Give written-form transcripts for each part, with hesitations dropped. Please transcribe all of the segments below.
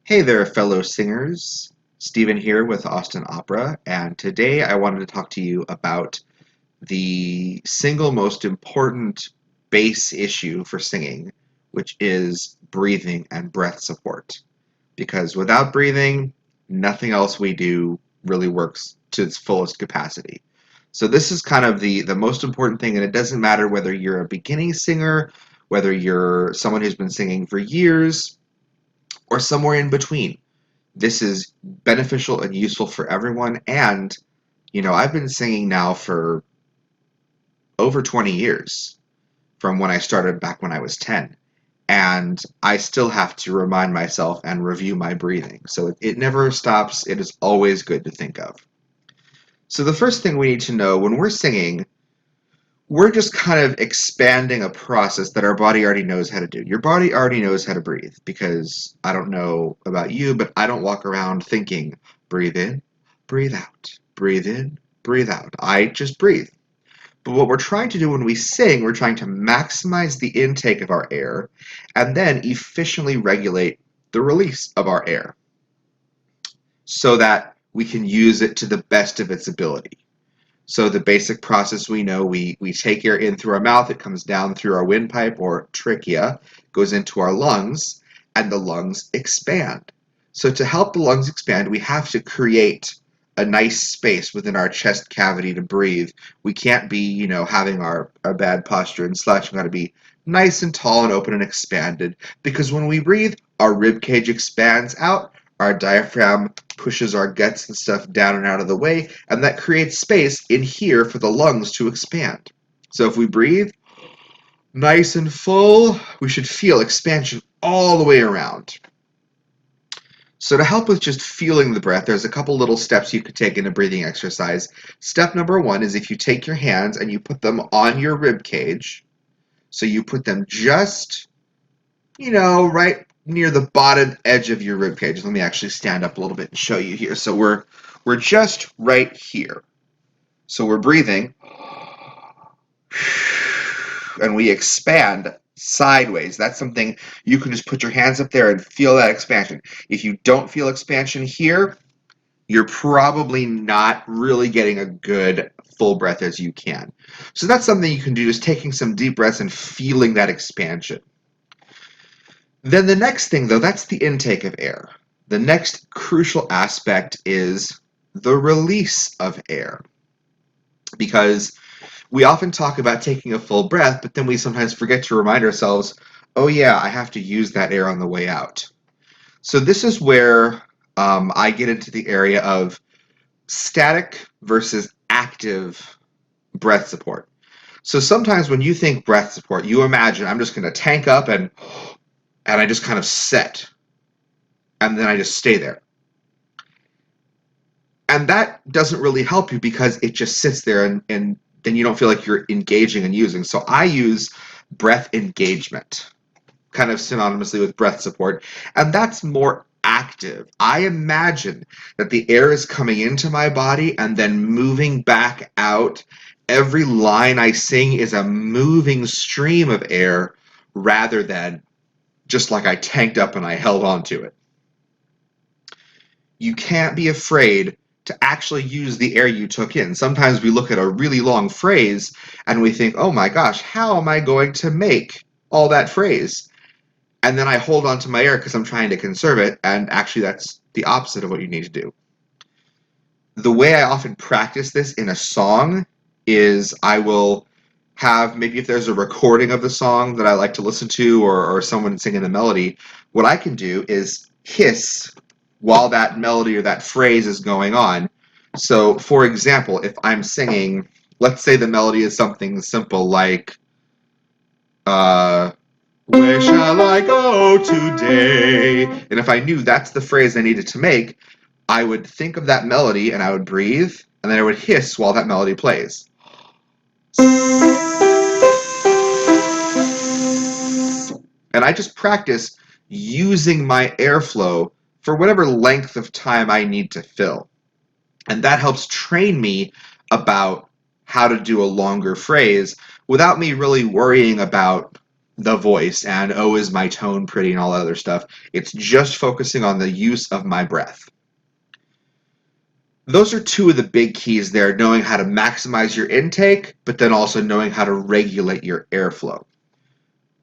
Hey there, fellow singers. Stephen here with Austin Opera, and today I wanted to talk to you about the single most important bass issue for singing, which is breathing and breath support. Because without breathing, nothing else we do really works to its fullest capacity. So this is kind of the most important thing, and it doesn't matter whether you're a beginning singer, whether you're someone who's been singing for years, or somewhere in between. This is beneficial and useful for everyone. And, I've been singing now for over 20 years from when I started back when I was 10. And I still have to remind myself and review my breathing. So it never stops. It is always good to think of. So the first thing we need to know when we're singing, we're just kind of expanding a process that our body already knows how to do. Your body already knows how to breathe because I don't know about you, but I don't walk around thinking, breathe in, breathe out, breathe in, breathe out. I just breathe. But what we're trying to do when we sing, we're trying to maximize the intake of our air and then efficiently regulate the release of our air so that we can use it to the best of its ability. So the basic process we know, we take air in through our mouth, it comes down through our windpipe or trachea, goes into our lungs, and the lungs expand. So to help the lungs expand, we have to create a nice space within our chest cavity to breathe. We can't be, having our bad posture and slouching. We've got to be nice and tall and open and expanded because when we breathe, our rib cage expands out, our diaphragm pushes our guts and stuff down and out of the way, and that creates space in here for the lungs to expand. So if we breathe nice and full, we should feel expansion all the way around. So to help with just feeling the breath, there's a couple little steps you could take in a breathing exercise. Step number one is if you take your hands and you put them on your rib cage. So you put them just, right near the bottom edge of your rib cage. Let me actually stand up a little bit and show you here. So we're just right here. So we're breathing and we expand sideways. That's something you can just put your hands up there and feel that expansion. If you don't feel expansion here, you're probably not really getting a good full breath as you can. So that's something you can do, just taking some deep breaths and feeling that expansion. Then the next thing, though, that's the intake of air. The next crucial aspect is the release of air. Because we often talk about taking a full breath, but then we sometimes forget to remind ourselves, oh yeah, I have to use that air on the way out. So this is where I get into the area of static versus active breath support. So sometimes when you think breath support, you imagine I'm just going to tank up and I just kind of set, and then I just stay there. And that doesn't really help you because it just sits there and then you don't feel like you're engaging and using. So I use breath engagement, kind of synonymously with breath support, and that's more active. I imagine that the air is coming into my body and then moving back out. Every line I sing is a moving stream of air rather than just like I tanked up and I held on to it. You can't be afraid to actually use the air you took in. Sometimes we look at a really long phrase and we think, oh my gosh, how am I going to make all that phrase? And then I hold on to my air because I'm trying to conserve it, and actually that's the opposite of what you need to do. The way I often practice this in a song is I will have, maybe if there's a recording of the song that I like to listen to or someone singing the melody, what I can do is hiss while that melody or that phrase is going on. So, for example, if I'm singing, let's say the melody is something simple like, where shall I go today? And if I knew that's the phrase I needed to make, I would think of that melody and I would breathe, and then I would hiss while that melody plays. And I just practice using my airflow for whatever length of time I need to fill. And that helps train me about how to do a longer phrase without me really worrying about the voice and oh, is my tone pretty and all that other stuff. It's just focusing on the use of my breath. Those are two of the big keys there, knowing how to maximize your intake, but then also knowing how to regulate your airflow.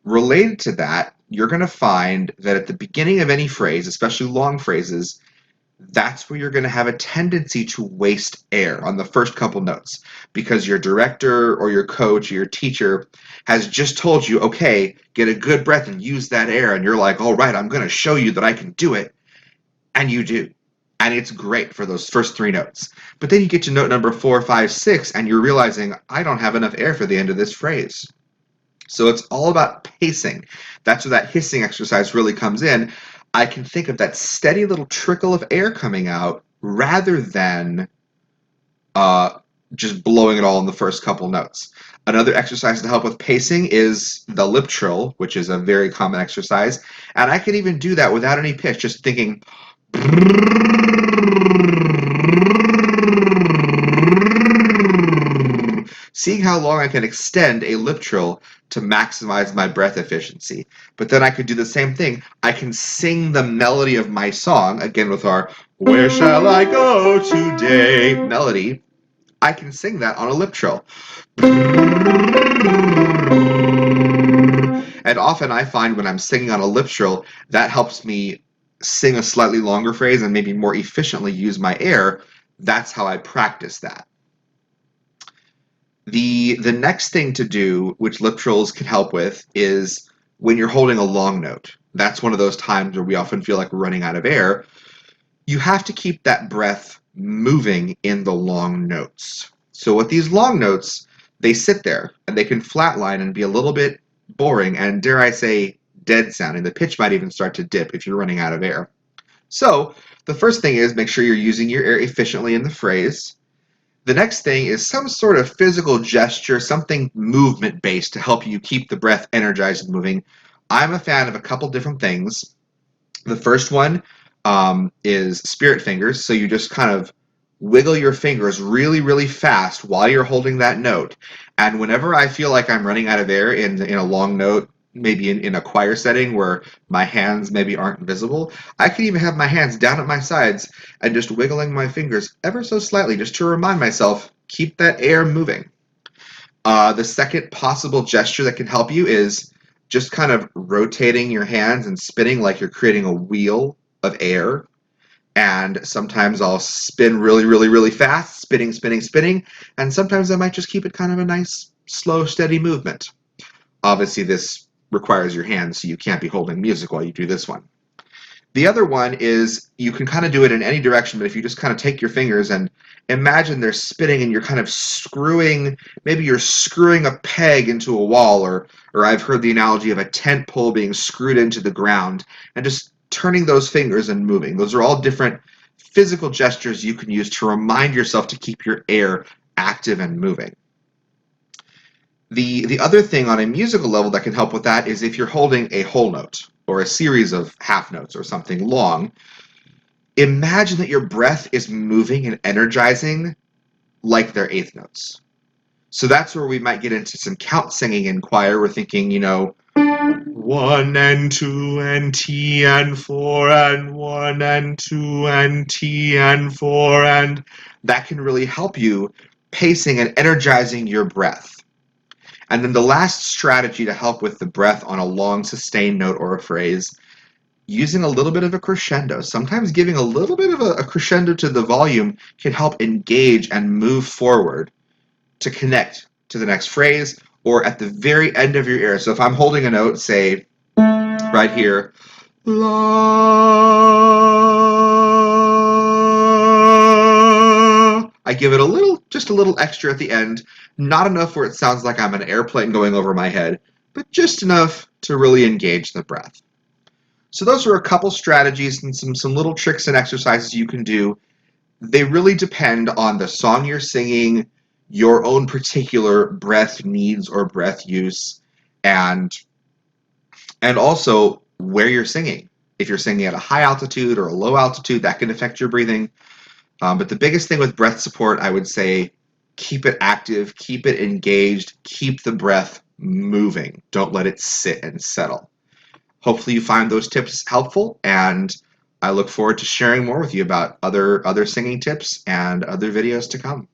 Related to that, you're going to find that at the beginning of any phrase, especially long phrases, that's where you're going to have a tendency to waste air on the first couple notes because your director or your coach or your teacher has just told you, okay, get a good breath and use that air. And you're like, all right, I'm going to show you that I can do it. And you do. And it's great for those first three notes. But then you get to note number 4, 5, 6, and you're realizing, I don't have enough air for the end of this phrase. So it's all about pacing. That's where that hissing exercise really comes in. I can think of that steady little trickle of air coming out rather than uh, just blowing it all in the first couple notes. Another exercise to help with pacing is the lip trill, which is a very common exercise. And I can even do that without any pitch, just thinking. Seeing how long I can extend a lip trill to maximize my breath efficiency. But then I could do the same thing. I can sing the melody of my song, again with our Where Shall I Go Today melody. I can sing that on a lip trill. And often I find when I'm singing on a lip trill, that helps me sing a slightly longer phrase and maybe more efficiently use my air. That's how I practice that. The next thing to do, which lip trills can help with, is when you're holding a long note. That's one of those times where we often feel like we're running out of air. You have to keep that breath moving in the long notes. So with these long notes, they sit there and they can flatline and be a little bit boring and, dare I say, dead sounding. The pitch might even start to dip if you're running out of air. So the first thing is make sure you're using your air efficiently in the phrase. The next thing is some sort of physical gesture, something movement based to help you keep the breath energized and moving. I'm a fan of a couple different things. The first one is spirit fingers. So you just kind of wiggle your fingers really, really fast while you're holding that note. And whenever I feel like I'm running out of air in a long note, maybe in a choir setting where my hands maybe aren't visible, I can even have my hands down at my sides and just wiggling my fingers ever so slightly just to remind myself, keep that air moving. The second possible gesture that can help you is just kind of rotating your hands and spinning like you're creating a wheel of air. And sometimes I'll spin really, really, really fast, spinning, spinning, spinning. And sometimes I might just keep it kind of a nice, slow, steady movement. Obviously, this requires your hands, so you can't be holding music while you do this one. The other one is you can kind of do it in any direction, but if you just kind of take your fingers and imagine they're spinning and you're kind of screwing, maybe you're screwing a peg into a wall, or I've heard the analogy of a tent pole being screwed into the ground, and just turning those fingers and moving. Those are all different physical gestures you can use to remind yourself to keep your air active and moving. The other thing on a musical level that can help with that is if you're holding a whole note or a series of half notes or something long, imagine that your breath is moving and energizing like they're eighth notes. So that's where we might get into some count singing in choir. We're thinking, 1 and 2 and T and 4 and 1 and 2 and T and 4, and that can really help you pacing and energizing your breath. And then the last strategy to help with the breath on a long sustained note or a phrase, using a little bit of a crescendo. Sometimes giving a little bit of a crescendo to the volume can help engage and move forward to connect to the next phrase or at the very end of your ear. So if I'm holding a note, say right here, la, I give it just a little extra at the end, not enough where it sounds like I'm an airplane going over my head, but just enough to really engage the breath. So those are a couple strategies and some little tricks and exercises you can do. They really depend on the song you're singing, your own particular breath needs or breath use, and also where you're singing. If you're singing at a high altitude or a low altitude, that can affect your breathing. But the biggest thing with breath support, I would say, keep it active, keep it engaged, keep the breath moving. Don't let it sit and settle. Hopefully you find those tips helpful, and I look forward to sharing more with you about other singing tips and other videos to come.